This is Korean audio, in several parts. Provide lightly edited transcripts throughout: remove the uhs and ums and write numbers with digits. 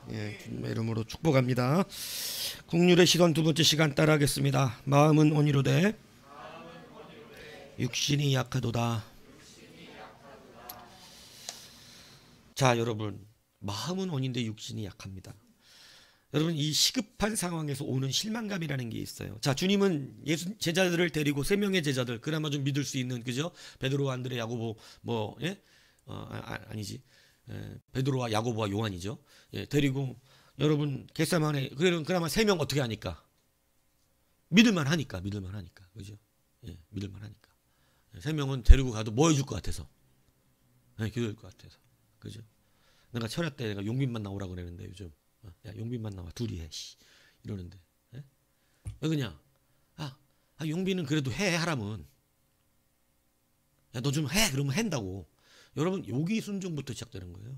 예, 주님의 이름으로 축복합니다. 국률의 시선 두 번째 시간 따라하겠습니다. 마음은 온이로되 육신이 약하도다. 자, 여러분, 마음은 온인데 육신이 약합니다. 여러분, 이 시급한 상황에서 오는 실망감이라는 게 있어요. 자, 주님은 예수 제자들을 데리고 세 명의 제자들, 그나마 좀 믿을 수 있는, 그죠? 베드로, 안드레, 야고보, 아니지. 베드로와 야고보와 요한이죠. 예, 데리고 여러분 겟세마네, 그나마 세 명 어떻게 하니까? 믿을만 하니까, 그죠? 예, 믿을만 하니까. 세 명은 데리고 가도 뭐 해줄 것 같아서, 예, 기도할 것 같아서, 그죠? 내가 철야 때 내가 용빈만 나오라고 그러는데 요즘, 야, 용빈만 나와, 둘이 해, 이러는데, 예? 왜 그냥, 용빈은 그래도 해, 하라면, 야, 너 좀 해, 그러면 한다고. 여러분, 여기 순종부터 시작되는 거예요.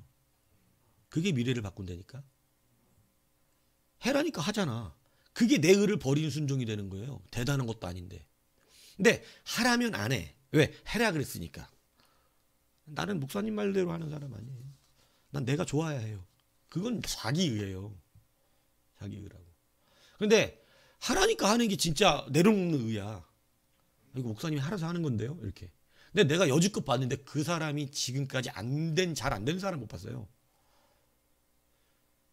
그게 미래를 바꾼다니까. 해라니까 하잖아. 그게 내 의를 버리는 순종이 되는 거예요. 대단한 것도 아닌데. 근데 하라면 안 해. 왜? 해라 그랬으니까. 나는 목사님 말대로 하는 사람 아니에요. 난 내가 좋아야 해요. 그건 자기 의예요. 자기 의라고. 근데 하라니까 하는 게 진짜 내려놓는 의야. 이거 목사님이 하라서 하는 건데요. 이렇게. 근데 내가 여지껏 봤는데 그 사람이 지금까지 잘 안 된 사람 못 봤어요.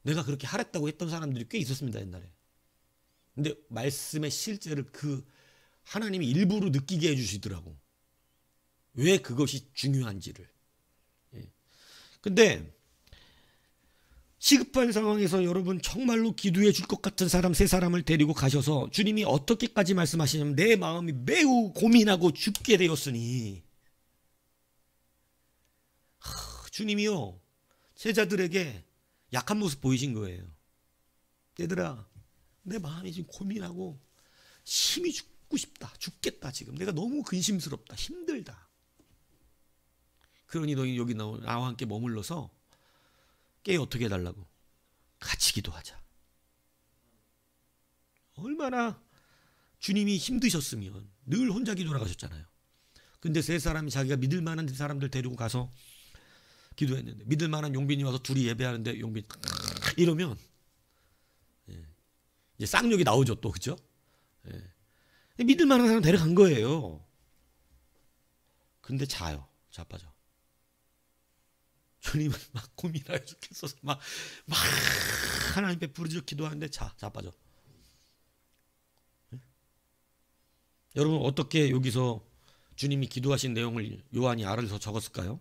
내가 그렇게 하랬다고 했던 사람들이 꽤 있었습니다, 옛날에. 근데 말씀의 실제를 그 하나님이 일부러 느끼게 해주시더라고. 왜 그것이 중요한지를. 예. 근데 시급한 상황에서 여러분 정말로 기도해 줄 것 같은 사람 세 사람을 데리고 가셔서 주님이 어떻게까지 말씀하시냐면 내 마음이 매우 고민하고 죽게 되었으니, 주님이요 제자들에게 약한 모습 보이신 거예요. 얘들아, 내 마음이 지금 고민하고 심히 죽고 싶다. 죽겠다 지금. 내가 너무 근심스럽다. 힘들다. 그러니 너희 여기 나와 함께 머물러서 깨 어떻게 해달라고? 같이 기도하자. 얼마나 주님이 힘드셨으면 늘 혼자 기도하셨잖아요. 근데 세 사람이 자기가 믿을 만한 사람들 데리고 가서 기도했는데, 믿을 만한 용빈이 와서 둘이 예배하는데 용빈 이러면 이제 쌍욕이 나오죠 또, 그죠? 예. 믿을 만한 사람 데려간 거예요. 근데 자빠져. 주님은 막 고민하여 죽겠어서 막 하나님 앞에 부르짖어 기도하는데 자빠져. 예? 여러분, 어떻게 여기서 주님이 기도하신 내용을 요한이 알아서 적었을까요?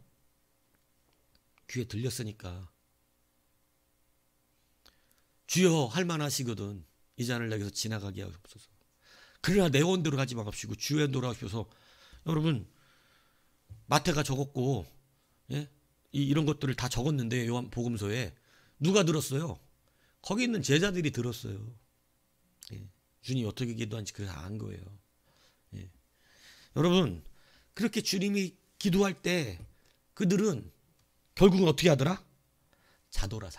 귀에 들렸으니까. 주여 할 만하시거든 이 잔을 내게서 지나가게 하옵소서. 그러나 내 원대로 가지 마옵시고 주의 원대로 하옵소서. 여러분, 마태가 적었고, 예? 이런 것들을 다 적었는데 요한 복음서에 누가 들었어요? 거기 있는 제자들이 들었어요. 예. 주님이 어떻게 기도하는지 그걸 안 거예요. 예. 여러분, 그렇게 주님이 기도할 때 그들은 결국은 어떻게 하더라? 자더라.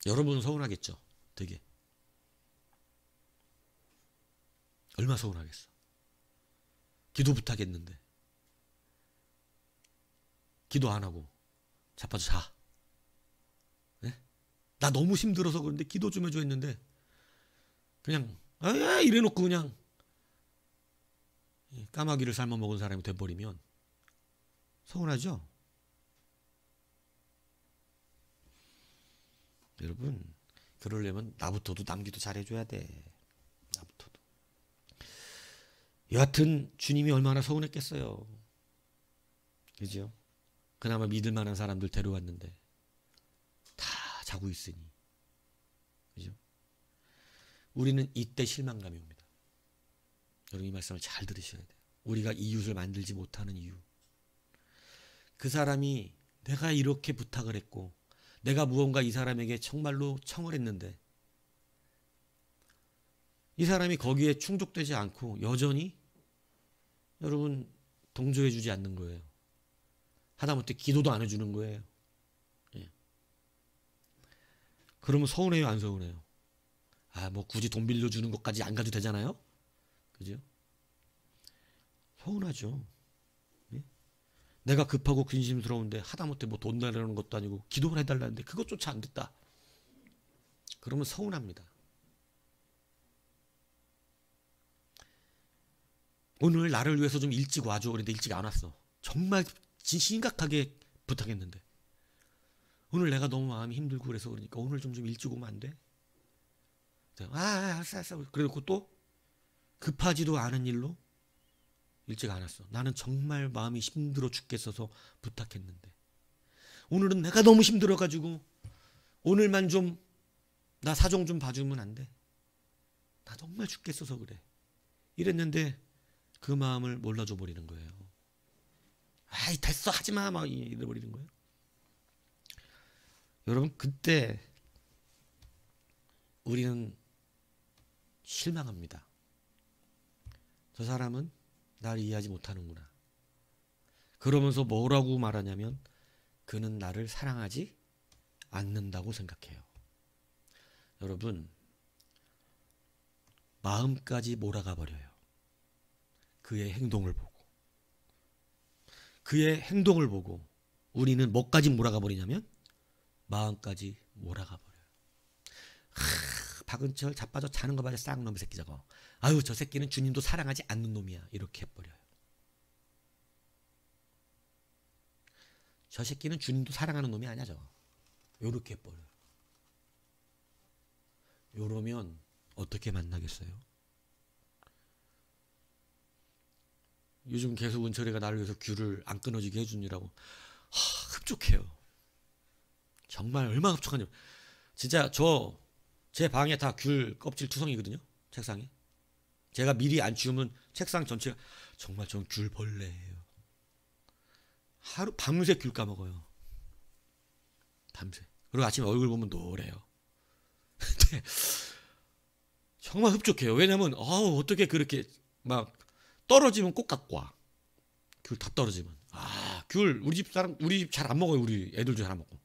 여러분은 서운하겠죠? 되게. 얼마나 서운하겠어. 기도 부탁했는데 기도 안 하고 자빠져 자. 네? 나 너무 힘들어서 그런데 기도 좀 해줘 했는데 그냥 이래놓고 그냥 까마귀를 삶아 먹은 사람이 돼버리면 서운하죠? 여러분, 그러려면 나부터도 남기도 잘해줘야 돼. 나부터도. 여하튼 주님이 얼마나 서운했겠어요. 그죠? 그나마 믿을 만한 사람들 데려왔는데 다 자고 있으니. 그죠? 우리는 이때 실망감이 옵니다. 여러분, 이 말씀을 잘 들으셔야 돼요. 우리가 이웃을 만들지 못하는 이유. 그 사람이 내가 이렇게 부탁을 했고 내가 무언가 이 사람에게 정말로 청을 했는데 이 사람이 거기에 충족되지 않고 여전히 여러분 동조해 주지 않는 거예요. 하다못해 기도도 안 해주는 거예요. 예. 그러면 서운해요, 안 서운해요? 뭐 굳이 돈 빌려주는 것까지 안 가도 되잖아요. 그죠? 서운하죠. 예? 내가 급하고 근심스러운데 하다못해 뭐 돈 내라는 것도 아니고 기도를 해달라는데 그것조차 안 됐다. 그러면 서운합니다. 오늘 나를 위해서 좀 일찍 와줘. 그런데 일찍 안 왔어. 정말 심각하게 부탁했는데 오늘 내가 너무 마음이 힘들고 그래서 그러니까 오늘 좀 일찍 오면 안 돼? 알았어. 그리고 또 급하지도 않은 일로 일찍 안 왔어. 나는 정말 마음이 힘들어 죽겠어서 부탁했는데 오늘은 내가 너무 힘들어가지고 오늘만 좀 나 사정 좀 봐주면 안 돼? 나 정말 죽겠어서 그래. 이랬는데 그 마음을 몰라줘 버리는 거예요. 아이 됐어 하지마 막 이래버리는 거예요. 여러분 그때 우리는 실망합니다. 저 사람은 날 이해하지 못하는구나. 그러면서 뭐라고 말하냐면 그는 나를 사랑하지 않는다고 생각해요. 여러분 마음까지 몰아가 버려요. 그의 행동을 보고. 그의 행동을 보고 우리는 뭐까지 몰아가 버리냐면 마음까지 몰아가 버려요. 박은철 자빠져 자는 거 봐야 쌍놈의 새끼 저거. 아유 저 새끼는 주님도 사랑하지 않는 놈이야. 이렇게 해버려요. 저 새끼는 주님도 사랑하는 놈이 아니야 저거. 이렇게 해버려요. 이러면 어떻게 만나겠어요? 요즘 계속 은철이가 나를 위해서 귤을 안 끊어지게 해주느라고 흡족해요. 정말 얼마나 흡족한지. 진짜 제 방에 다 귤 껍질 투성이거든요. 책상에. 제가 미리 안 치우면 책상 전체가 정말 전 귤 벌레예요. 하루 밤새 귤 까먹어요. 밤새. 그리고 아침에 얼굴 보면 노래요. 근데 정말 흡족해요. 왜냐면 어떻게 그렇게 막 떨어지면 꼭 갖고 와. 귤 다 떨어지면. 귤 우리 집 잘 안 먹어요. 우리 애들도 잘 안 먹고.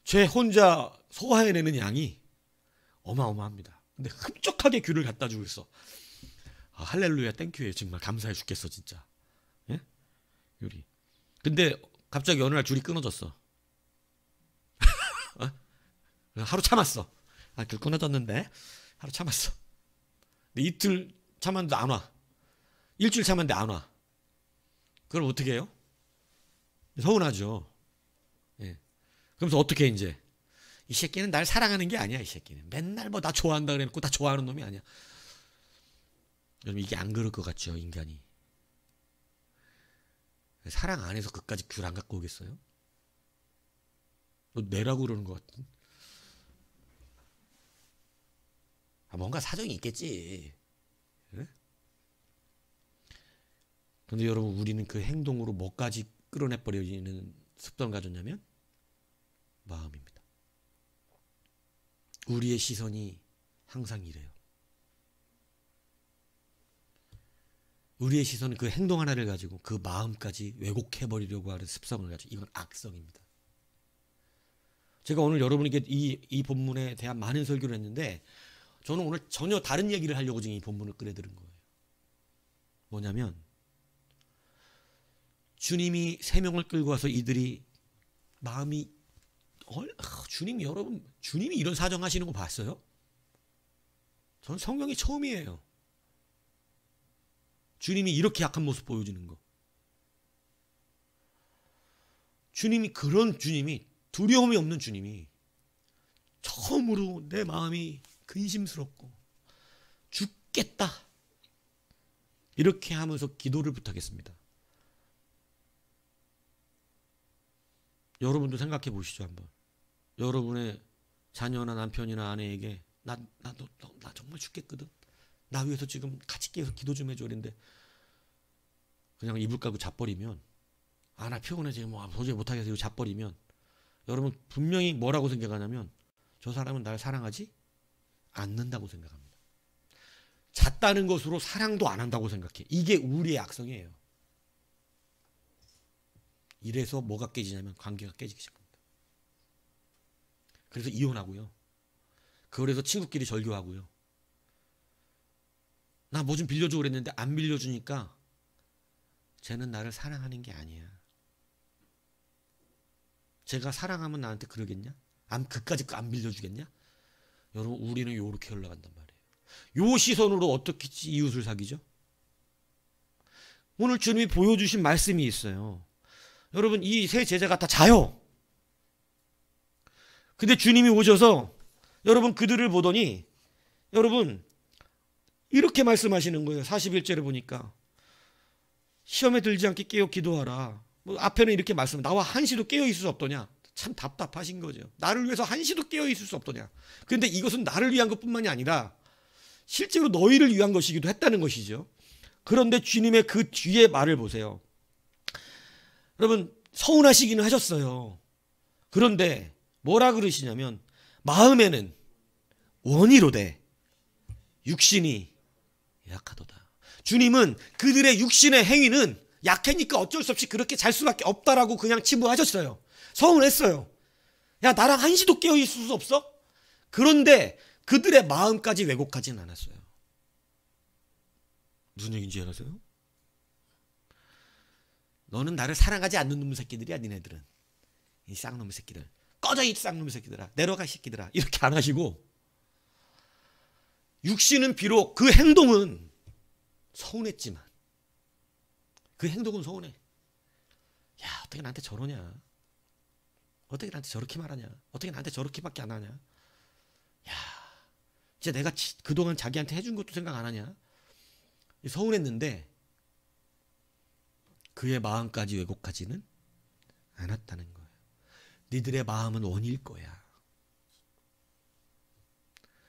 제 혼자 소화해내는 양이 어마어마합니다. 근데 흡족하게 귤을 갖다 주고 있어. 할렐루야 땡큐예요. 정말 감사해 죽겠어 진짜. 예? 귤이. 근데 갑자기 어느 날 줄이 끊어졌어. 하루 참았어. 귤 끊어졌는데 하루 참았어. 근데 이틀 참았는데 안 와. 일주일 참았는데 안 와. 그럼 어떻게 해요? 서운하죠. 예. 그러면서 어떻게 해, 이제? 이 새끼는 날 사랑하는 게 아니야. 이 새끼는 맨날 뭐 나 좋아한다 그래놓고 나 좋아하는 놈이 아니야. 여러분 이게 안 그럴 것 같죠, 인간이. 사랑 안 해서 그까지 귤 안 갖고 오겠어요? 너 내라고 그러는 것 같은. 뭔가 사정이 있겠지. 그래? 근데 여러분 우리는 그 행동으로 뭐까지 끌어내버리는 습관을 가졌냐면 마음입니다. 우리의 시선이 항상 이래요. 우리의 시선은 그 행동 하나를 가지고 그 마음까지 왜곡해버리려고 하는 습성을 가지고 이건 악성입니다. 제가 오늘 여러분에게 이 본문에 대한 많은 설교를 했는데 저는 오늘 전혀 다른 얘기를 하려고 지금 이 본문을 꺼내들은 거예요. 뭐냐면 주님이 세 명을 끌고 와서 이들이 마음이 주님이 여러분 주님이 이런 사정하시는 거 봤어요? 전 성경이 처음이에요. 주님이 이렇게 약한 모습 보여주는 거. 주님이 그런 주님이 두려움이 없는 주님이 처음으로 내 마음이 근심스럽고 죽겠다 이렇게 하면서 기도를 부탁했습니다. 여러분도 생각해 보시죠 한번. 여러분의 자녀나 남편이나 아내에게 나 정말 죽겠거든. 나 위해서 지금 같이 계속 기도 좀 해줘. 그랬는데 그냥 이불 깔고 자버리면 나 피곤해 지금 도저히 못하겠어. 이거 자버리면 여러분 분명히 뭐라고 생각하냐면 저 사람은 날 사랑하지 않는다고 생각합니다. 잤다는 것으로 사랑도 안 한다고 생각해. 이게 우리의 악성이에요. 이래서 뭐가 깨지냐면 관계가 깨지기 시작합니다. 그래서 이혼하고요. 그래서 친구끼리 절교하고요. 나 뭐 좀 빌려줘 그랬는데 안 빌려주니까 쟤는 나를 사랑하는 게 아니야. 제가 사랑하면 나한테 그러겠냐? 그까짓 거 안 빌려주겠냐? 여러분, 우리는 요렇게 흘러간단 말이에요. 요 시선으로 어떻게 이웃을 사귀죠? 오늘 주님이 보여주신 말씀이 있어요. 여러분, 이 세 제자가 다 자요. 근데 주님이 오셔서 여러분 그들을 보더니 여러분 이렇게 말씀하시는 거예요. 41절에 보니까 시험에 들지 않게 깨어 기도하라. 뭐 앞에는 이렇게 말씀, 나와 한시도 깨어 있을 수 없더냐. 참 답답하신 거죠. 나를 위해서 한시도 깨어 있을 수 없더냐. 그런데 이것은 나를 위한 것뿐만이 아니라 실제로 너희를 위한 것이기도 했다는 것이죠. 그런데 주님의 그 뒤에 말을 보세요. 여러분, 서운하시기는 하셨어요. 그런데 뭐라 그러시냐면 마음에는 원이로되 육신이 약하도다. 주님은 그들의 육신의 행위는 약하니까 어쩔 수 없이 그렇게 잘 수밖에 없다라고 그냥 치부하셨어요. 서운했어요. 야, 나랑 한시도 깨어 있을 수 없어? 그런데 그들의 마음까지 왜곡하지는 않았어요. 무슨 얘기인지 알아세요? 너는 나를 사랑하지 않는 놈의 새끼들이야, 니네들은. 이 쌍놈의 새끼들. 꺼져, 이 쌍놈의 새끼들아. 내려가, 이 새끼들아. 이렇게 안 하시고, 육신은 비록 그 행동은 서운했지만, 그 행동은 서운해. 야, 어떻게 나한테 저러냐? 어떻게 나한테 저렇게 말하냐? 어떻게 나한테 저렇게밖에 안 하냐? 야, 진짜 내가 그동안 자기한테 해준 것도 생각 안 하냐? 서운했는데 그의 마음까지 왜곡하지는 않았다는 거예요. 니들의 마음은 원일 거야.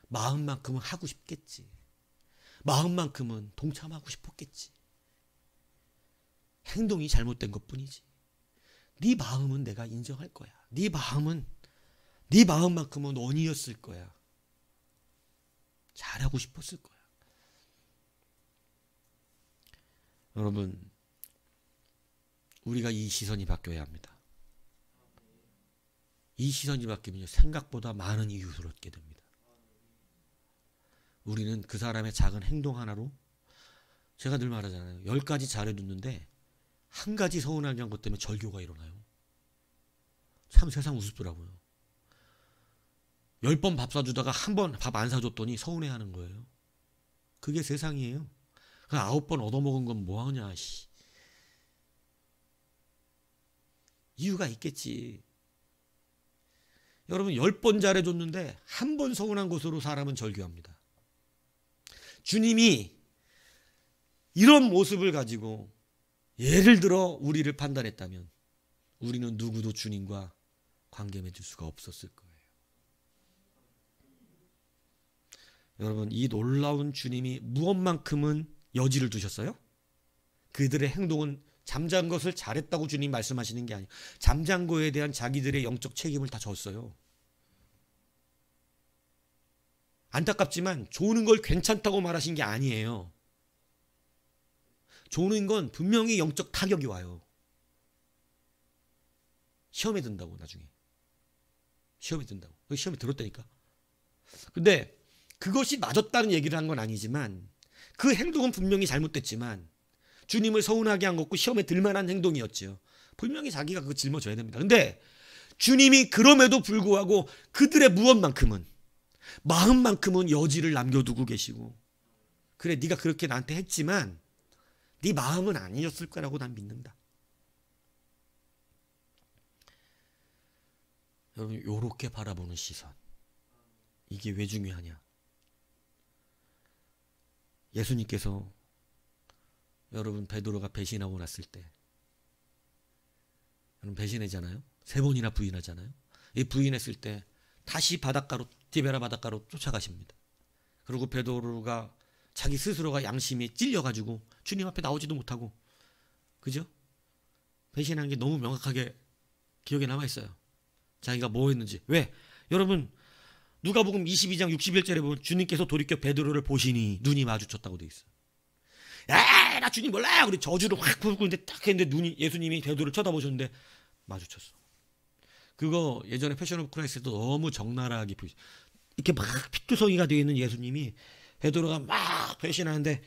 마음만큼은 하고 싶겠지. 마음만큼은 동참하고 싶었겠지. 행동이 잘못된 것뿐이지. 네 마음은 내가 인정할 거야. 네 마음만큼은 원이었을 거야. 잘하고 싶었을 거야. 여러분, 우리가 이 시선이 바뀌어야 합니다. 이 시선이 바뀌면 생각보다 많은 이웃을 얻게 됩니다. 우리는 그 사람의 작은 행동 하나로, 제가 늘 말하잖아요. 10가지 잘해뒀는데 한 가지 서운하게 한 것 때문에 절교가 일어나요. 참 세상 우습더라고요. 10번 밥 사주다가 한 번 밥 안 사줬더니 서운해하는 거예요. 그게 세상이에요. 9번 얻어먹은 건 뭐하냐. 이유가 있겠지. 여러분, 10번 잘해줬는데 한 번 서운한 것으로 사람은 절교합니다. 주님이 이런 모습을 가지고 예를 들어 우리를 판단했다면 우리는 누구도 주님과 관계 맺을 수가 없었을 거예요. 여러분, 이 놀라운 주님이 무엇만큼은 여지를 두셨어요? 그들의 행동은 잠잔 것을 잘했다고 주님 말씀하시는 게 아니에요. 잠잔 거에 대한 자기들의 영적 책임을 다 졌어요. 안타깝지만 조는 걸 괜찮다고 말하신 게 아니에요. 조는 건 분명히 영적 타격이 와요. 시험에 든다고. 나중에 시험에 든다고. 시험에 들었다니까. 근데 그것이 맞았다는 얘기를 한 건 아니지만 그 행동은 분명히 잘못됐지만 주님을 서운하게 한 것고 시험에 들만한 행동이었죠. 분명히 자기가 그거 짊어져야 됩니다. 근데 주님이 그럼에도 불구하고 그들의 무엇만큼은, 마음만큼은 여지를 남겨두고 계시고, 그래, 네가 그렇게 나한테 했지만 네 마음은 아니었을 거라고 난 믿는다. 여러분, 요렇게 바라보는 시선, 이게 왜 중요하냐? 예수님께서 여러분 베드로가 배신하고 났을 때, 여러분 배신하잖아요. 3번이나 부인하잖아요. 이 부인했을 때 다시 바닷가로, 디베라 바닷가로 쫓아가십니다. 그리고 베드로가 자기 스스로가 양심에 찔려가지고 주님 앞에 나오지도 못하고, 그죠? 배신한 게 너무 명확하게 기억에 남아있어요. 자기가 뭐 했는지. 왜? 여러분, 누가복음 22장 61절에 보면 주님께서 돌이켜 베드로를 보시니 눈이 마주쳤다고 돼 있어요. 야, 나 주님 몰라요. 그리고 저주를 확 부르고 있는데 딱 했는데 예수님이 베드로를 쳐다보셨는데 마주쳤어. 그거 예전에 패션 오브 크라이스트도 너무 적나라하게 이렇게 막 피투성이가 되어 있는 예수님이 베드로가 막 배신하는데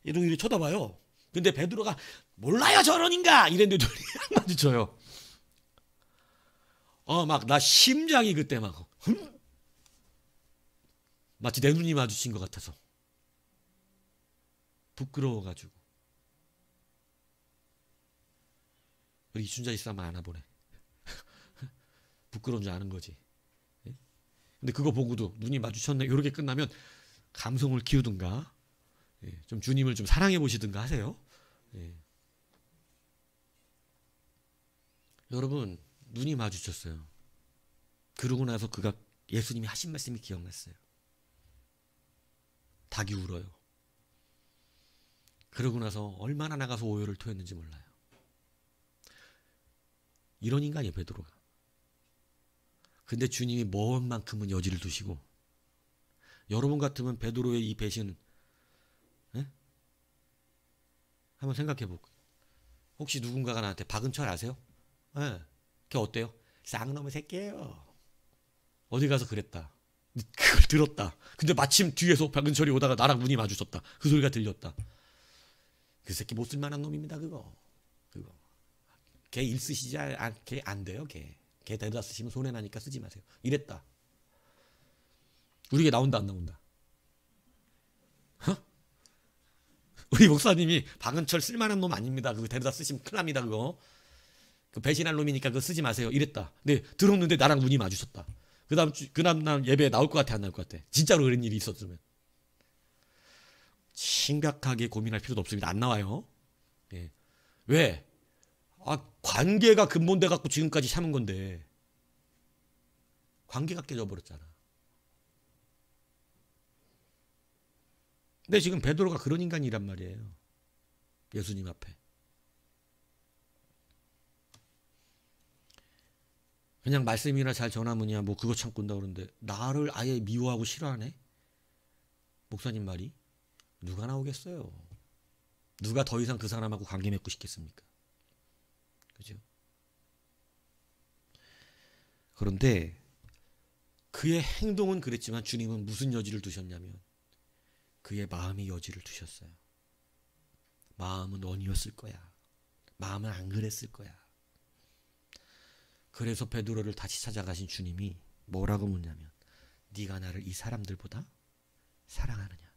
이렇게 쳐다봐요. 근데 베드로가 몰라요 저런인가 이랬는데 눈이 마주쳐요. 막 나 심장이 그때 막 마치 내 눈이 마주친 것 같아서 부끄러워가지고 우리 이춘자 집사만 안 와보네. 부끄러운 줄 아는 거지. 근데 그거 보고도 눈이 마주쳤네 이렇게 끝나면 감성을 키우든가 좀 주님을 좀 사랑해 보시든가 하세요. 여러분 눈이 마주쳤어요. 그러고 나서 그가 예수님이 하신 말씀이 기억났어요. 닭이 울어요. 그러고 나서 얼마나 나가서 오열을 토했는지 몰라요. 이런 인간이에요 베드로가. 근데 주님이 먼 만큼은 여지를 두시고 여러분 같으면 베드로의 이 배신은 한번 생각해 볼게요. 혹시 누군가가 나한테 박은철 아세요? 걔 어때요? 쌍놈의 새끼예요. 어디 가서 그랬다. 그걸 들었다. 근데 마침 뒤에서 박은철이 오다가 나랑 눈이 마주쳤다. 그 소리가 들렸다. 그 새끼 못 쓸만한 놈입니다. 그거. 걔 일 쓰시지 걔 안 돼요. 걔 대다 쓰시면 손해 나니까 쓰지 마세요. 이랬다. 우리에게 나온다 안 나온다? 우리 목사님이 박은철 쓸만한 놈 아닙니다. 그거 데려다 쓰시면 큰일 납니다. 그거. 그 배신할 놈이니까 그거 쓰지 마세요. 이랬다. 근데 들었는데 나랑 눈이 마주쳤다. 그 다음 날 예배에 나올 것 같아 안 나올 것 같아? 진짜로 그런 일이 있었으면 심각하게 고민할 필요도 없습니다. 안 나와요. 왜? 관계가 근본돼 갖고 지금까지 참은 건데 관계가 깨져버렸잖아. 근데 지금 베드로가 그런 인간이란 말이에요. 예수님 앞에. 그냥 말씀이나 잘 전하느냐 뭐 그거 참고 온다 그러는데 나를 아예 미워하고 싫어하네? 목사님 말이? 누가 나오겠어요? 누가 더 이상 그 사람하고 관계 맺고 싶겠습니까? 그죠? 그런데 그의 행동은 그랬지만 주님은 무슨 여지를 두셨냐면 그의 마음의 여지를 두셨어요. 마음은 원이었을 거야. 마음은 안 그랬을 거야. 그래서 베드로를 다시 찾아가신 주님이 뭐라고 묻냐면 네가 나를 이 사람들보다 사랑하느냐.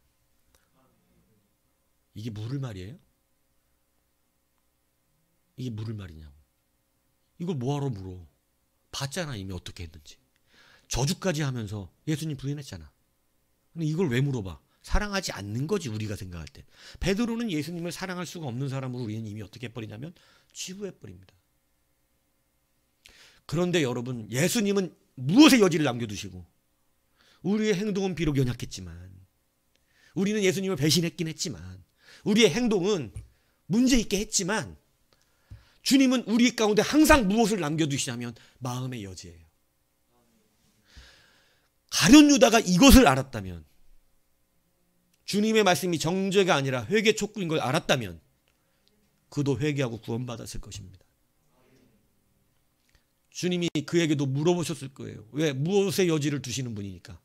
이게 물을 말이에요? 이게 물을 말이냐고. 이걸 뭐하러 물어. 봤잖아 이미 어떻게 했는지. 저주까지 하면서 예수님 부인했잖아. 근데 이걸 왜 물어봐? 사랑하지 않는 거지 우리가 생각할 때. 베드로는 예수님을 사랑할 수가 없는 사람으로 우리는 이미 어떻게 해버리냐면 치부해버립니다. 그런데 여러분 예수님은 무엇의 여지를 남겨두시고 우리의 행동은 비록 연약했지만 우리는 예수님을 배신했긴 했지만 우리의 행동은 문제있게 했지만 주님은 우리 가운데 항상 무엇을 남겨두시냐면 마음의 여지예요. 가룟 유다가 이것을 알았다면 주님의 말씀이 정죄가 아니라 회개 촉구인 걸 알았다면 그도 회개하고 구원받았을 것입니다. 주님이 그에게도 물어보셨을 거예요. 왜? 무엇의 여지를 두시는 분이니까.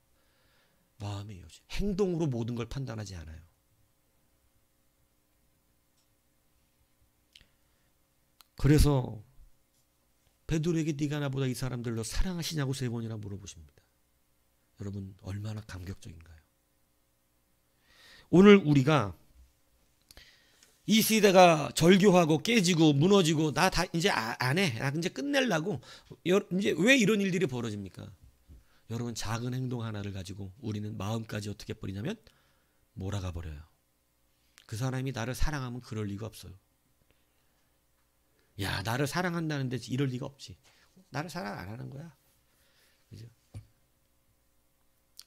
마음의 여지. 행동으로 모든 걸 판단하지 않아요. 그래서 베드로에게 네가 나보다 이 사람들로 사랑하시냐고 3번이나 물어보십니다. 여러분 얼마나 감격적인가요? 오늘 우리가 이 시대가 절교하고 깨지고 무너지고 나 다 이제 안 해. 나 이제 끝내려고 이제 왜 이런 일들이 벌어집니까? 여러분 작은 행동 하나를 가지고 우리는 마음까지 어떻게 버리냐면 몰아가 버려요. 그 사람이 나를 사랑하면 그럴 리가 없어요. 야 나를 사랑한다는데 이럴 리가 없지. 나를 사랑 안 하는 거야. 그죠?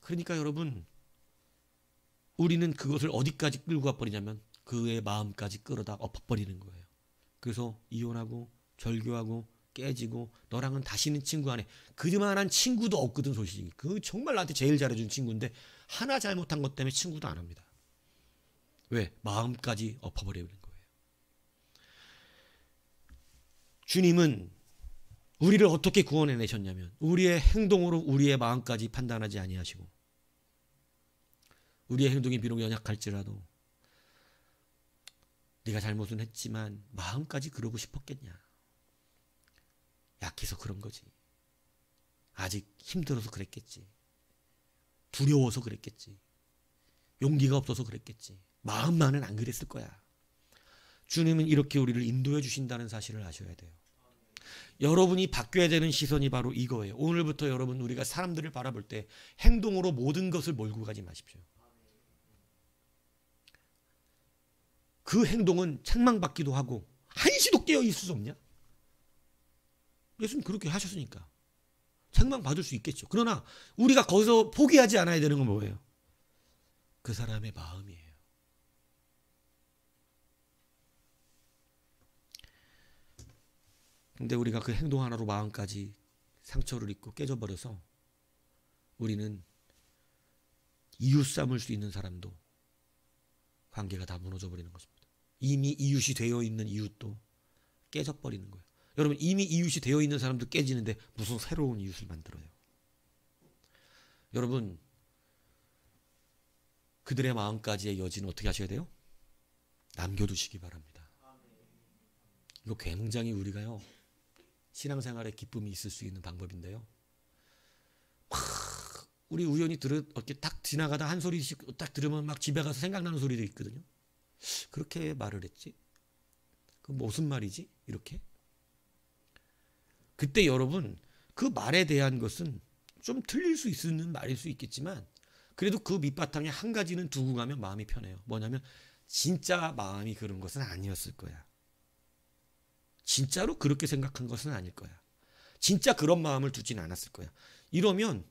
그러니까 여러분 우리는 그것을 어디까지 끌고 가버리냐면 그의 마음까지 끌어다 엎어버리는 거예요. 그래서 이혼하고 절교하고 깨지고 너랑은 다시는 친구 안 해. 그만한 친구도 없거든 소식이. 그 정말 나한테 제일 잘해준 친구인데 하나 잘못한 것 때문에 친구도 안 합니다. 왜? 마음까지 엎어버리는 거예요. 주님은 우리를 어떻게 구원해내셨냐면 우리의 행동으로 우리의 마음까지 판단하지 아니하시고 우리의 행동이 비록 연약할지라도 네가 잘못은 했지만 마음까지 그러고 싶었겠냐. 약해서 그런 거지. 아직 힘들어서 그랬겠지. 두려워서 그랬겠지. 용기가 없어서 그랬겠지. 마음만은 안 그랬을 거야. 주님은 이렇게 우리를 인도해 주신다는 사실을 아셔야 돼요. 여러분이 바뀌어야 되는 시선이 바로 이거예요. 오늘부터 여러분, 우리가 사람들을 바라볼 때 행동으로 모든 것을 몰고 가지 마십시오. 그 행동은 책망받기도 하고 한시도 깨어 있을 수 없냐? 예수님 그렇게 하셨으니까 책망받을 수 있겠죠. 그러나 우리가 거기서 포기하지 않아야 되는 건 뭐예요? 그 사람의 마음이에요. 근데 우리가 그 행동 하나로 마음까지 상처를 입고 깨져버려서 우리는 이웃 삼을 수 있는 사람도 관계가 다 무너져 버리는 것입니다. 이미 이웃이 되어 있는 이웃도 깨져버리는 거예요. 여러분, 이미 이웃이 되어 있는 사람도 깨지는데 무슨 새로운 이웃을 만들어요. 여러분, 그들의 마음까지의 여지는 어떻게 하셔야 돼요? 남겨두시기 바랍니다. 이거 굉장히 우리가요, 신앙생활에 기쁨이 있을 수 있는 방법인데요. 우리 우연히 이렇게 딱 지나가다 한 소리씩 딱 들으면 막 집에 가서 생각나는 소리도 있거든요. 그렇게 말을 했지? 그 무슨 말이지? 이렇게? 그때 여러분, 그 말에 대한 것은 좀 틀릴 수 있는 말일 수 있겠지만 그래도 그 밑바탕에 한 가지는 두고 가면 마음이 편해요. 뭐냐면 진짜 마음이 그런 것은 아니었을 거야. 진짜로 그렇게 생각한 것은 아닐 거야. 진짜 그런 마음을 두진 않았을 거야. 이러면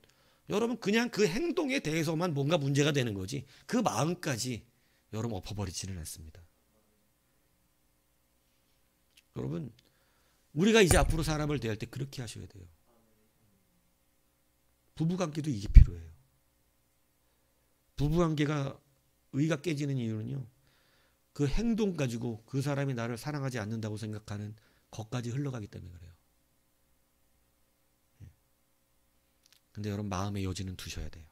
여러분 그냥 그 행동에 대해서만 뭔가 문제가 되는 거지 그 마음까지 여러분 엎어버리지는 않습니다. 여러분, 우리가 이제 앞으로 사람을 대할 때 그렇게 하셔야 돼요. 부부관계도 이게 필요해요. 부부관계가 의가 깨지는 이유는요, 그 행동 가지고 그 사람이 나를 사랑하지 않는다고 생각하는 것까지 흘러가기 때문에 그래요. 근데 여러분, 마음의 여지는 두셔야 돼요.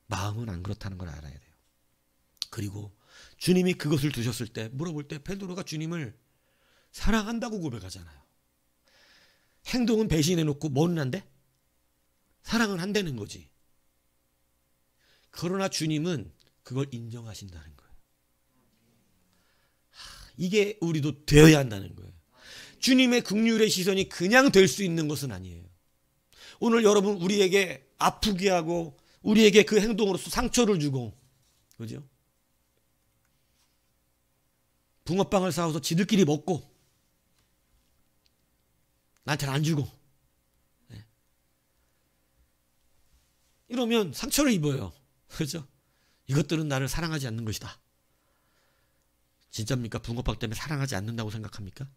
마음은 안 그렇다는 걸 알아야 돼요. 그리고 주님이 그것을 두셨을 때, 물어볼 때 베드로가 주님을 사랑한다고 고백하잖아요. 행동은 배신해놓고 뭐는 한대? 사랑은 한다는 거지. 그러나 주님은 그걸 인정하신다는 거예요. 이게 우리도 되어야 한다는 거예요. 주님의 긍휼의 시선이 그냥 될 수 있는 것은 아니에요. 오늘 여러분, 우리에게 아프게 하고 우리에게 그 행동으로서 상처를 주고, 그죠? 붕어빵을 사와서 지들끼리 먹고 나한테는 안 주고, 네. 이러면 상처를 입어요. 그렇죠? 이것들은 나를 사랑하지 않는 것이다. 진짜입니까? 붕어빵 때문에 사랑하지 않는다고 생각합니까?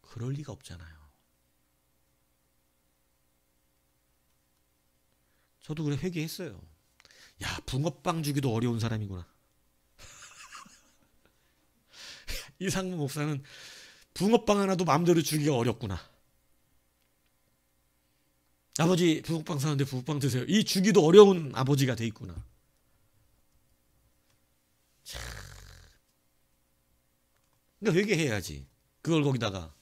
그럴 리가 없잖아요. 저도 그래 회개했어요. 야, 붕어빵 주기도 어려운 사람이구나. 이상무 목사는 붕어빵 하나도 마음대로 주기가 어렵구나. 아버지 붕어빵 사는데 붕어빵 드세요. 이 주기도 어려운 아버지가 돼 있구나. 참. 그러니까 회개해야지. 그걸 거기다가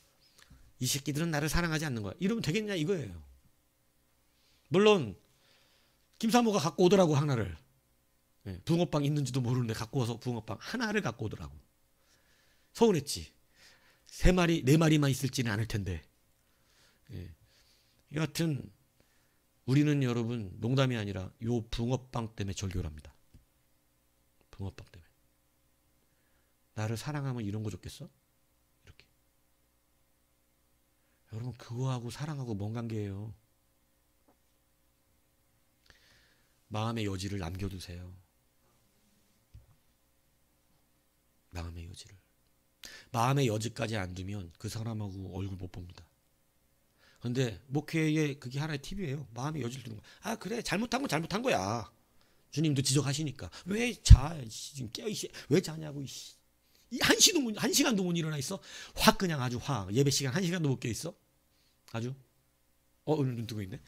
이 새끼들은 나를 사랑하지 않는 거야. 이러면 되겠냐 이거예요. 물론 김사모가 갖고 오더라고 하나를. 붕어빵 있는지도 모르는데 갖고 와서 붕어빵 하나를 갖고 오더라고. 서운했지. 3마리, 4마리만 있을지는 않을 텐데. 여하튼 우리는 여러분 농담이 아니라 요 붕어빵 때문에 절교를 합니다. 붕어빵 때문에. 나를 사랑하면 이런 거 좋겠어? 이렇게. 여러분, 그거하고 사랑하고 뭔 관계예요? 마음의 여지를 남겨두세요. 마음의 여지를. 마음의 여지까지 안 두면 그 사람하고 얼굴 못 봅니다. 그런데 목회에 그게 하나의 팁이에요. 마음의 여지를 두는 거. 아, 그래, 잘못한 건 잘못한 거야. 주님도 지적하시니까. 왜 자? 지금 깨어있어. 왜 자냐고. 이 한 시간도 못 일어나 있어? 확 그냥 아주 확. 예배 시간 1시간도 못 깨 있어? 아주. 오늘 눈 뜨고 있네.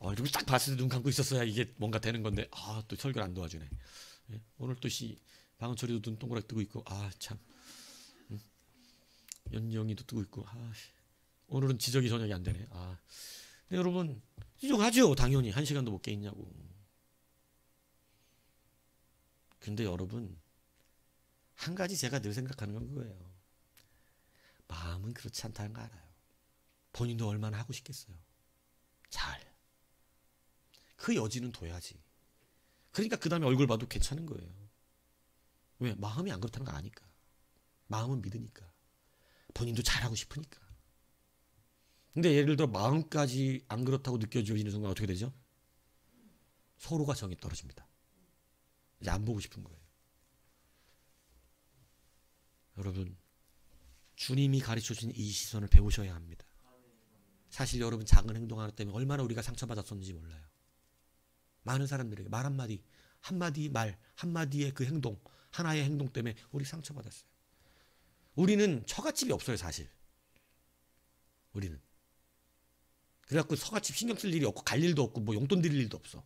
이렇게 딱 봤을 때 눈 감고 있었어야 이게 뭔가 되는 건데, 또 설교를 안 도와주네. 오늘 또 방은철이도 눈 동그랗게 뜨고 있고, 참. 연정이도 뜨고 있고. 오늘은 지적이 저녁이 안 되네. 근데 여러분 지적하죠. 당연히 1시간도 못 깨 있냐고. 근데 여러분 한 가지 제가 늘 생각하는 건 그거예요. 마음은 그렇지 않다는 거 알아요. 본인도 얼마나 하고 싶겠어요. 그 여지는 둬야지. 그러니까 그 다음에 얼굴 봐도 괜찮은 거예요. 왜? 마음이 안 그렇다는 거 아니까. 마음은 믿으니까. 본인도 잘하고 싶으니까. 근데 예를 들어 마음까지 안 그렇다고 느껴지는 순간 어떻게 되죠? 서로가 정이 떨어집니다. 이제 안 보고 싶은 거예요. 여러분, 주님이 가르쳐주신 이 시선을 배우셔야 합니다. 사실 여러분 작은 행동 하나 때문에 얼마나 우리가 상처받았었는지 몰라요. 많은 사람들에게 말 한마디, 한마디 말, 한마디의 그 행동, 하나의 행동 때문에 우리 상처받았어요. 우리는 처갓집이 없어요, 사실. 우리는. 그래갖고 처갓집 신경 쓸 일이 없고 갈 일도 없고 뭐 용돈 드릴 일도 없어.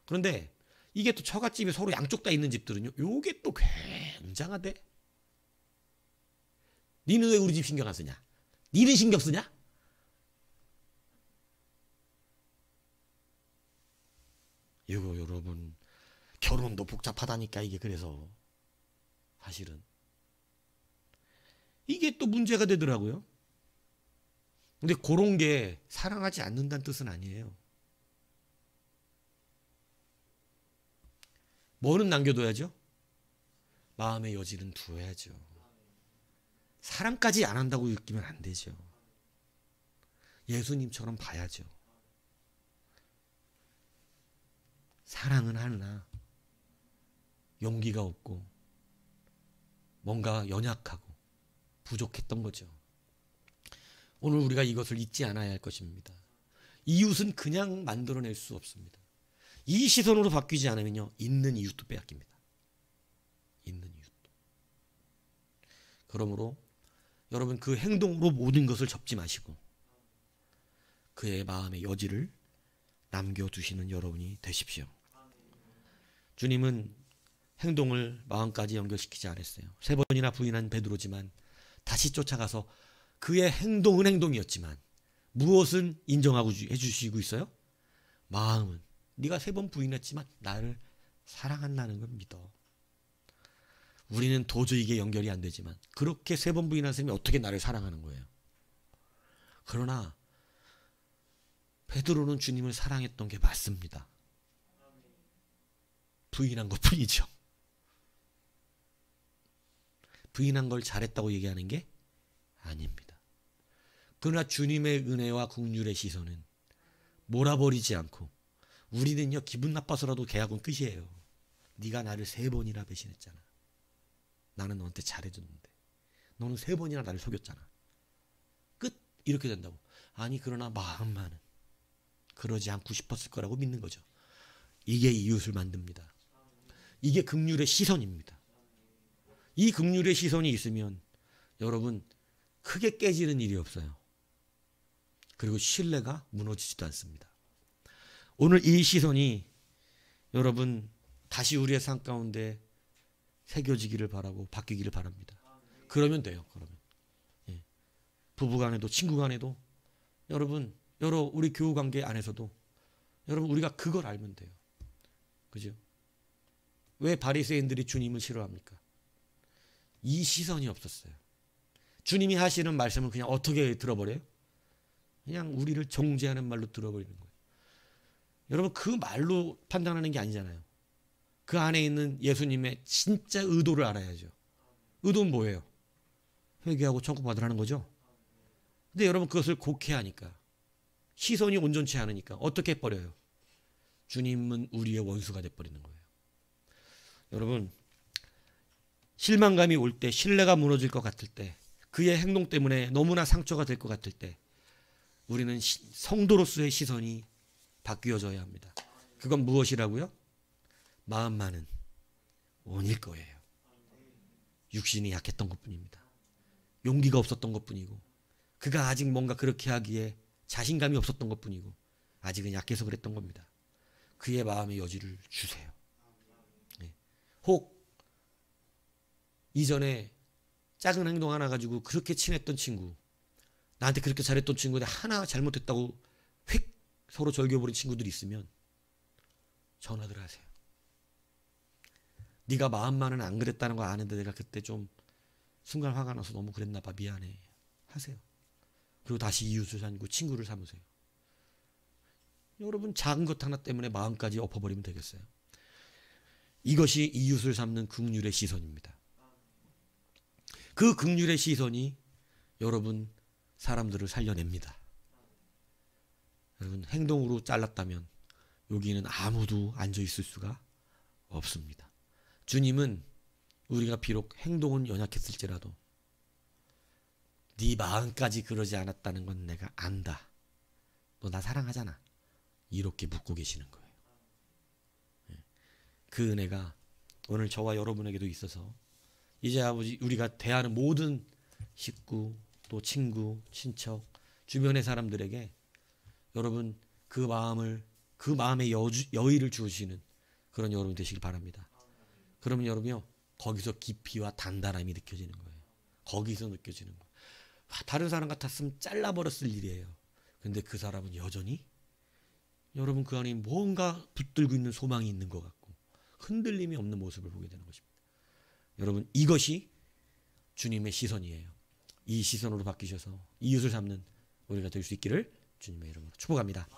그런데 이게 또 처갓집이 서로 양쪽 다 있는 집들은요, 요게 또 굉장하대. 니는 왜 우리 집 신경 안 쓰냐? 니는 신경 쓰냐? 이거 여러분 결혼도 복잡하다니까. 이게 그래서 사실은 이게 또 문제가 되더라고요. 근데 그런 게 사랑하지 않는다는 뜻은 아니에요. 뭐는 남겨둬야죠? 마음의 여지는 두어야죠. 사랑까지 안 한다고 느끼면 안 되죠. 예수님처럼 봐야죠. 사랑은 하나 용기가 없고 뭔가 연약하고 부족했던 거죠. 오늘 우리가 이것을 잊지 않아야 할 것입니다. 이웃은 그냥 만들어낼 수 없습니다. 이 시선으로 바뀌지 않으면요, 있는 이웃도 빼앗깁니다. 있는 이웃도. 그러므로 여러분 그 행동으로 모든 것을 접지 마시고 그의 마음의 여지를 남겨두시는 여러분이 되십시오. 주님은 행동을 마음까지 연결시키지 않았어요. 3번이나 부인한 베드로지만 다시 쫓아가서 그의 행동은 행동이었지만 무엇은 인정하고 해주시고 있어요? 마음은 네가 3번 부인했지만 나를 사랑한다는 걸 믿어. 우리는 도저히 이게 연결이 안 되지만 그렇게 3번 부인한 사람이 어떻게 나를 사랑하는 거예요? 그러나 베드로는 주님을 사랑했던 게 맞습니다. 부인한 것 뿐이죠. 부인한 걸 잘했다고 얘기하는 게 아닙니다. 그러나 주님의 은혜와 긍휼의 시선은 몰아버리지 않고 우리는요 기분 나빠서라도 계약은 끝이에요. 네가 나를 3번이나 배신했잖아. 나는 너한테 잘해줬는데 너는 3번이나 나를 속였잖아. 끝. 이렇게 된다고. 아니 그러나 마음만은 그러지 않고 싶었을 거라고 믿는 거죠. 이게 이웃을 만듭니다. 이게 긍휼의 시선입니다. 이 긍휼의 시선이 있으면 여러분 크게 깨지는 일이 없어요. 그리고 신뢰가 무너지지도 않습니다. 오늘 이 시선이 여러분 다시 우리의 삶 가운데 새겨지기를 바라고 바뀌기를 바랍니다. 그러면 돼요. 그러면 부부간에도 친구간에도 여러분 여러 우리 교우관계 안에서도 여러분 우리가 그걸 알면 돼요. 그죠? 왜 바리새인들이 주님을 싫어합니까? 이 시선이 없었어요. 주님이 하시는 말씀을 그냥 어떻게 들어버려요? 그냥 우리를 정죄하는 말로 들어버리는 거예요. 여러분 그 말로 판단하는 게 아니잖아요. 그 안에 있는 예수님의 진짜 의도를 알아야죠. 의도는 뭐예요? 회개하고 천국 받으라는 거죠. 근데 여러분 그것을 곡해하니까 시선이 온전치 않으니까 어떻게 해버려요? 주님은 우리의 원수가 돼버리는 거예요. 여러분 실망감이 올 때, 신뢰가 무너질 것 같을 때, 그의 행동 때문에 너무나 상처가 될 것 같을 때 우리는 성도로서의 시선이 바뀌어져야 합니다. 그건 무엇이라고요? 마음만은 원일 거예요. 육신이 약했던 것뿐입니다. 용기가 없었던 것뿐이고 그가 아직 뭔가 그렇게 하기에 자신감이 없었던 것뿐이고 아직은 약해서 그랬던 겁니다. 그의 마음의 여지를 주세요. 혹 이전에 작은 행동 하나 가지고 그렇게 친했던 친구, 나한테 그렇게 잘했던 친구인데 하나 잘못했다고 휙 서로 절교버린 친구들이 있으면 전화들 하세요. 네가 마음만은 안 그랬다는 거 아는데 내가 그때 좀 순간 화가 나서 너무 그랬나 봐. 미안해. 하세요. 그리고 다시 이웃을 삼고 친구를 삼으세요. 여러분 작은 것 하나 때문에 마음까지 엎어버리면 되겠어요? 이것이 이웃을 삼는 긍휼의 시선입니다. 그 긍휼의 시선이 여러분 사람들을 살려냅니다. 여러분 행동으로 잘랐다면 여기는 아무도 앉아 있을 수가 없습니다. 주님은 우리가 비록 행동은 연약했을지라도 네 마음까지 그러지 않았다는 건 내가 안다. 너 나 사랑하잖아. 이렇게 묻고 계시는 거예요. 그 은혜가 오늘 저와 여러분에게도 있어서 이제 아버지 우리가 대하는 모든 식구 또 친구, 친척, 주변의 사람들에게 여러분 그 마음의 여의를 주시는 그런 여러분 되시길 바랍니다. 그러면 여러분요 거기서 깊이와 단단함이 느껴지는 거예요. 거기서 느껴지는 거예요. 다른 사람 같았으면 잘라버렸을 일이에요. 근데 그 사람은 여전히 여러분 그 안에 뭔가 붙들고 있는 소망이 있는 것 같고 흔들림이 없는 모습을 보게 되는 것입니다. 여러분 이것이 주님의 시선이에요. 이 시선으로 바뀌셔서 이웃을 삼는 우리가 될 수 있기를 주님의 이름으로 축복합니다.